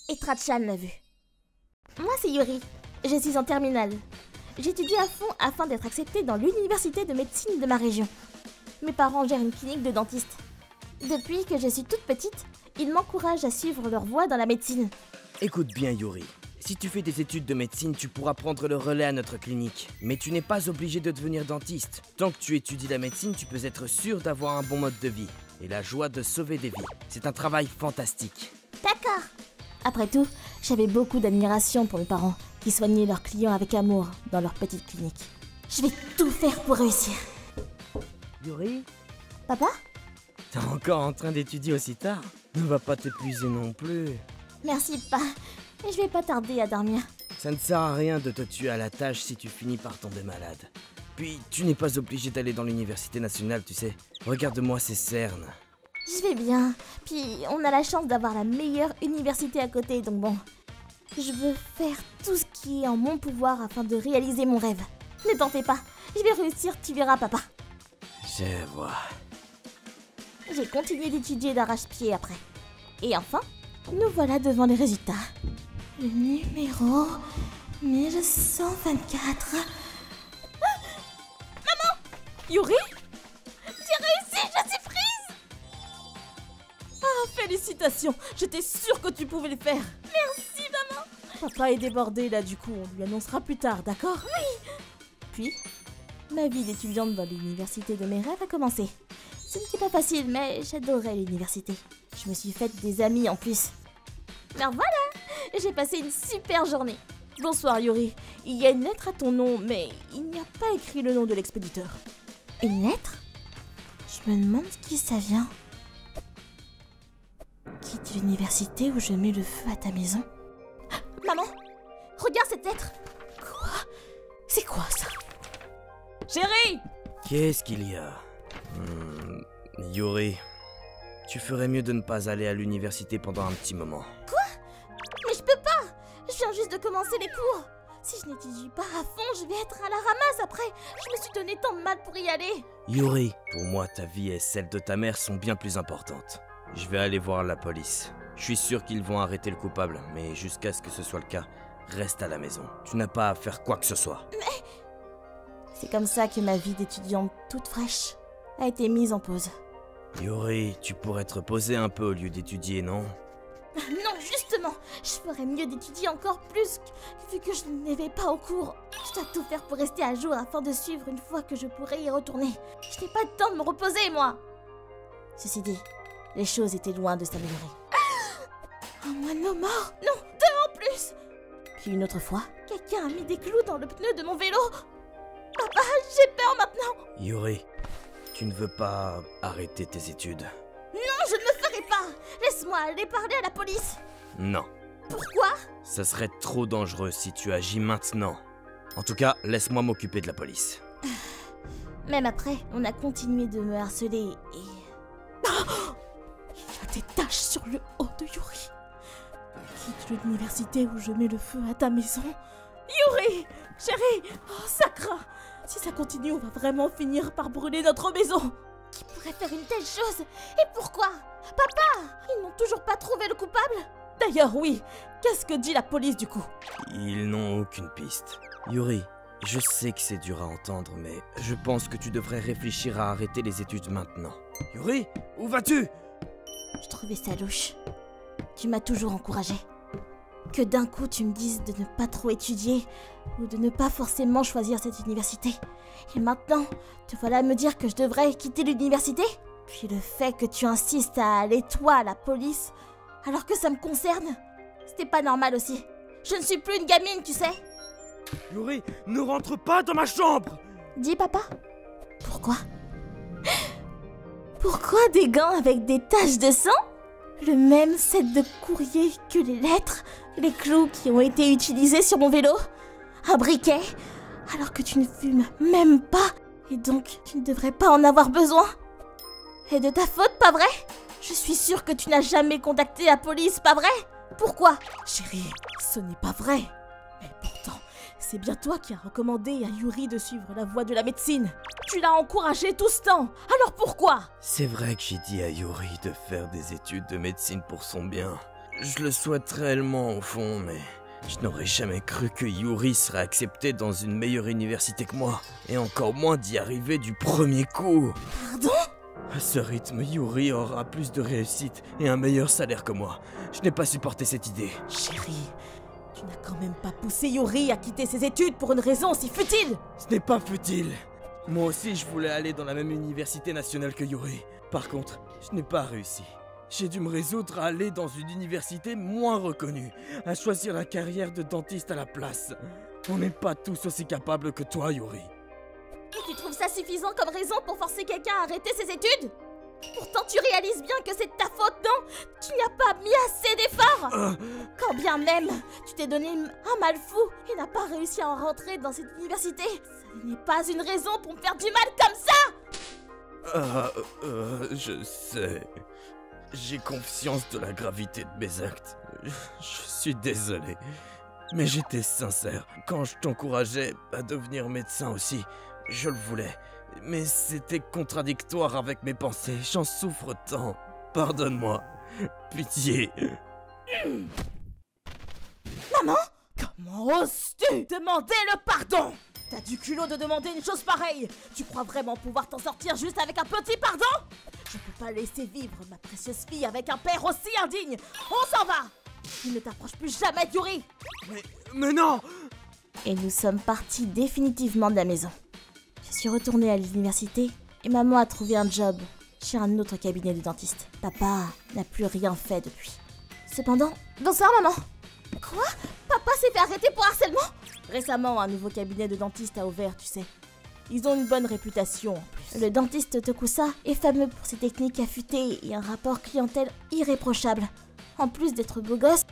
Et Trachan l'a vu. Moi, c'est Yuri. Je suis en terminale. J'étudie à fond afin d'être acceptée dans l'université de médecine de ma région. Mes parents gèrent une clinique de dentiste. Depuis que je suis toute petite, ils m'encouragent à suivre leur voie dans la médecine. Écoute bien, Yuri. Si tu fais des études de médecine, tu pourras prendre le relais à notre clinique. Mais tu n'es pas obligé de devenir dentiste. Tant que tu étudies la médecine, tu peux être sûr d'avoir un bon mode de vie. Et la joie de sauver des vies. C'est un travail fantastique. D'accord. Après tout, j'avais beaucoup d'admiration pour mes parents, qui soignaient leurs clients avec amour dans leur petite clinique. Je vais tout faire pour réussir. Yuri, Papa? t'es encore en train d'étudier aussi tard? Ne va pas t'épuiser non plus. Merci, pas. Et je vais pas tarder à dormir. Ça ne sert à rien de te tuer à la tâche si tu finis par tomber malade. Puis, tu n'es pas obligé d'aller dans l'université nationale, tu sais. Regarde-moi ces cernes. Je vais bien. Puis, on a la chance d'avoir la meilleure université à côté, donc bon. Je veux faire tout ce qui est en mon pouvoir afin de réaliser mon rêve. Ne t'en fais pas. Je vais réussir, tu verras, papa. Je vois. J'ai continué d'étudier d'arrache-pied après. Et enfin, nous voilà devant les résultats. Le numéro 1124. Maman! Yuri? J'ai réussi, je suis prise! Ah, félicitations! J'étais sûre que tu pouvais le faire! Merci, maman! Papa est débordé là, du coup, on lui annoncera plus tard, d'accord? Oui! Puis, ma vie d'étudiante dans l'université de mes rêves a commencé. Ce n'était pas facile, mais j'adorais l'université. Je me suis faite des amis en plus. Alors voilà! J'ai passé une super journée. Bonsoir Yuri, il y a une lettre à ton nom, mais il n'y a pas écrit le nom de l'expéditeur. Une lettre? Je me demande qui ça vient. Quitte l'université où je mets le feu à ta maison. Maman! Regarde cette lettre! Quoi? C'est quoi ça? Chérie! Qu'est-ce qu'il y a? Yuri, tu ferais mieux de ne pas aller à l'université pendant un petit moment. Mais je peux pas! Je viens juste de commencer les cours! Si je n'étudie pas à fond, je vais être à la ramasse après! Je me suis donné tant de mal pour y aller! Yuri, pour moi, ta vie et celle de ta mère sont bien plus importantes. Je vais aller voir la police. Je suis sûr qu'ils vont arrêter le coupable, mais jusqu'à ce que ce soit le cas, reste à la maison. Tu n'as pas à faire quoi que ce soit. C'est comme ça que ma vie d'étudiante toute fraîche a été mise en pause. Yuri, tu pourrais te reposer un peu au lieu d'étudier, non? Non, justement, je ferais mieux d'étudier encore plus, vu que je ne vais pas au cours. Je dois tout faire pour rester à jour afin de suivre une fois que je pourrai y retourner. Je n'ai pas le temps de me reposer, moi. Ceci dit, les choses étaient loin de s'améliorer. Un moineau mort? Non, deux en plus. Puis une autre fois, quelqu'un a mis des clous dans le pneu de mon vélo. Papa, j'ai peur maintenant. Yuri, tu ne veux pas arrêter tes études? Non, je ne le ferai pas. Laisse-moi aller parler à la police. Non. Pourquoi? Ça serait trop dangereux si tu agis maintenant. En tout cas, laisse-moi m'occuper de la police. Même après, on a continué de me harceler et... Il y a des taches sur le haut de Yuri. Quitte l'université où je mets le feu à ta maison. Yuri! Chérie! Oh, ça craint! Si ça continue, on va vraiment finir par brûler notre maison! Qui pourrait faire une telle chose? Et pourquoi? Papa! Ils n'ont toujours pas trouvé le coupable? D'ailleurs, oui! Qu'est-ce que dit la police du coup? Ils n'ont aucune piste. Yuri, je sais que c'est dur à entendre, mais je pense que tu devrais réfléchir à arrêter les études maintenant. Yuri, où vas-tu? Je trouvais ça louche. Tu m'as toujours encouragée. Que d'un coup tu me dises de ne pas trop étudier ou de ne pas forcément choisir cette université. Et maintenant, te voilà à me dire que je devrais quitter l'université? Puis le fait que tu insistes à aller toi à la police alors que ça me concerne, c'était pas normal aussi. Je ne suis plus une gamine, tu sais. Yuri, ne rentre pas dans ma chambre! Dis papa. Pourquoi? Pourquoi des gants avec des taches de sang? Le même set de courrier que les lettres, les clous qui ont été utilisés sur mon vélo, un briquet, alors que tu ne fumes même pas, et donc tu ne devrais pas en avoir besoin. Et de ta faute, pas vrai? Je suis sûre que tu n'as jamais contacté la police, pas vrai? Pourquoi? Chérie, ce n'est pas vrai. Mais pourtant, c'est bien toi qui as recommandé à Yuri de suivre la voie de la médecine. Tu l'as encouragé tout ce temps. Alors pourquoi? C'est vrai que j'ai dit à Yuri de faire des études de médecine pour son bien. Je le souhaite réellement au fond, mais je n'aurais jamais cru que Yuri serait accepté dans une meilleure université que moi, et encore moins d'y arriver du premier coup. Pardon? À ce rythme, Yuri aura plus de réussite et un meilleur salaire que moi. Je n'ai pas supporté cette idée. Chérie, tu n'as quand même pas poussé Yuri à quitter ses études pour une raison si futile. Ce n'est pas futile. Moi aussi, je voulais aller dans la même université nationale que Yuri. Par contre, je n'ai pas réussi. J'ai dû me résoudre à aller dans une université moins reconnue, à choisir la carrière de dentiste à la place. On n'est pas tous aussi capables que toi, Yuri. Et tu trouves ça suffisant comme raison pour forcer quelqu'un à arrêter ses études? Pourtant tu réalises bien que c'est de ta faute, non? Tu n'y as pas mis assez d'efforts. Quand bien même tu t'es donné un mal fou et n'as pas réussi à en rentrer dans cette université, ça n'est pas une raison pour me faire du mal comme ça. Je sais. J'ai conscience de la gravité de mes actes. Je suis désolé. Mais j'étais sincère. Quand je t'encourageais à devenir médecin aussi, je le voulais. Mais c'était contradictoire avec mes pensées. J'en souffre tant. Pardonne-moi. Pitié. Maman? Comment oses-tu demander le pardon? T'as du culot de demander une chose pareille. Tu crois vraiment pouvoir t'en sortir juste avec un petit pardon? Je peux pas laisser vivre ma précieuse fille avec un père aussi indigne. On s'en va. Il ne t'approche plus jamais, Yuri. Mais non! Et nous sommes partis définitivement de la maison. Je suis retournée à l'université et maman a trouvé un job chez un autre cabinet de dentiste. Papa n'a plus rien fait depuis. Cependant... Bonsoir maman. Quoi? Papa s'est fait arrêter pour harcèlement? Récemment, un nouveau cabinet de dentiste a ouvert, tu sais. Ils ont une bonne réputation en plus. Le dentiste Tokusa est fameux pour ses techniques affûtées et un rapport clientèle irréprochable. En plus d'être beau gosse,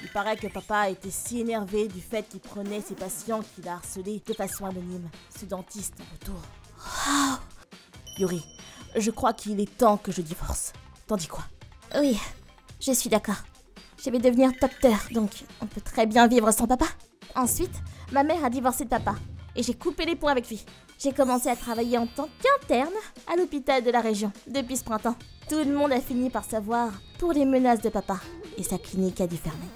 il paraît que papa était si énervé du fait qu'il prenait ses patients qu'il a harcelés de façon anonyme. Ce dentiste en retour. Wow. Yuri, je crois qu'il est temps que je divorce. T'en dis quoi? Oui, je suis d'accord. Je vais devenir docteur, donc on peut très bien vivre sans papa. Ensuite, ma mère a divorcé de papa et j'ai coupé les ponts avec lui. J'ai commencé à travailler en tant qu'interne à l'hôpital de la région depuis ce printemps. Tout le monde a fini par savoir pour les menaces de papa et sa clinique a dû fermer.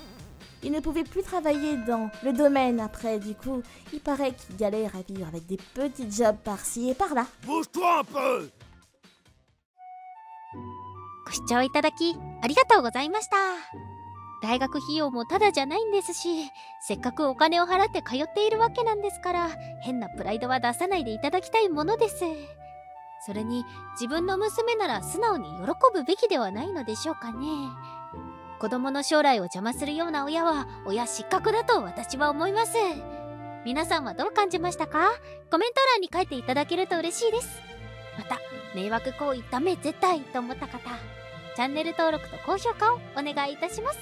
Il ne pouvait plus travailler dans le domaine après, du coup, il paraît qu'il galère à vivre avec des petits jobs par-ci et par-là. Bouge-toi un peu! ご視聴いただきありがとうございました。大学費用もただじゃないんですし、せっかくお金を払って通っているわけなんですから、変なプライドは出さないでいただきたいものです。それに自分の娘なら素直に喜ぶべきではないのでしょうかね。子供の将来を邪魔するような親は親失格だと私は思います。皆さんはどう感じましたか？コメント欄に書いていただけると嬉しいです。また迷惑行為ダメ絶対と思った方、チャンネル登録と高評価をお願いいたします。